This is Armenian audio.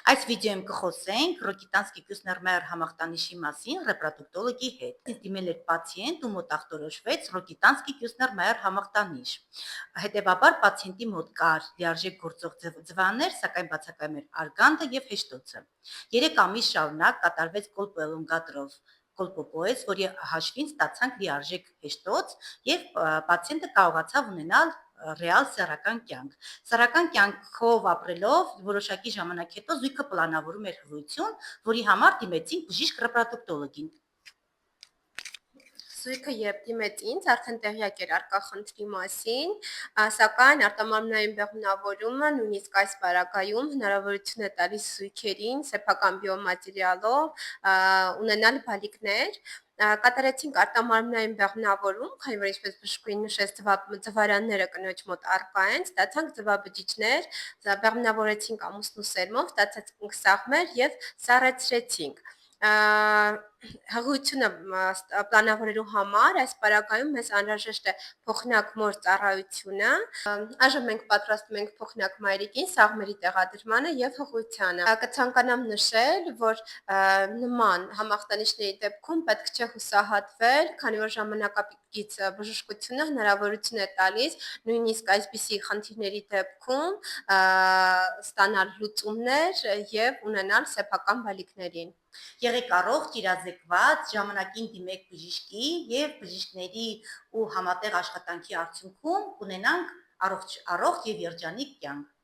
Այս վիդեոյում կխոսենք ռոկիտանսկի կյուսներմայր համախտանիշի մասին ռեպրոդուկտոլոգի հետ։ Ինձ դիմել էր պացիենտ ու մոտ ախտորոշվեց ռոկիտանսկի կյուսներմայր համախտանիշ։ Հետևաբար պացիենտի մոտ կար լիարժեք գործող ձվաներ, սակայն բացակայում էր արգանդը եւ հեշտոցը։ 3 ամիս շարունակ կատարվեց կոլպոէլոնգատրով կոլպոպոեզ, որի հաշվին ստացանք լիարժեք հեշտոց եւ պացիենտը կարողացավ ունենալ ռեալ սեռական կյանք։ Սեռական կյանքով ապրելով որոշակի ժամանակ հետո զույգը պլանավորում էր հղիություն, որի համար դիմեցինք բժիշկ ռեպրոդուկտոլոգին։ Զույգը երբ դիմեց ինձ, արդեն տեղյակ էր առկա խնդրի մասին, սակայն արտամարմնային բեղմնավորումը նույնիսկ այս պարագայում հնարավորություն է տալիս զույգերին սեփական բիոմատերիալով ունենալ բալիկներ։ Կատարեցինք արտամարմնային բեղմնավորում, քանի որ ինչպես բժշկուհին նշեց, ձվարանները կնոջ մոտ առկա են, ստացանք ձվաբջիջներ, բեղմնավորեցինք ամուսնու սերմով, ստացանք սաղմեր եւ սառեցրեցինք։ Հղիությունը պլանավորելու համար այս պարագայում մեզ անհրաժեշտ է փոխնակ մոր ծառայությունը։ Այժմ մենք պատրաստում ենք փոխնակ մայրիկին սաղմերի տեղադրմանը եւ հղիությանը։ Կցանկանամ նշել, որ նման համախտանիշների դեպքում պետք չէ հուսահատվել, քանի որ ժամանակակից բժշկությունը հնարավորություն է տալիս նույնիսկ այսպիսի խնդիրների դեպքում ստանալ լուծումներ եւ ունենալ սեփական բալիկներին։ Եղեք առողջ, իրազեկված, ժամանակին դիմեք բժշկի եւ բժիշկների ու համատեղ աշխատանքի արդյունքում կունենանք առողջ եւ երջանիկ կյանք։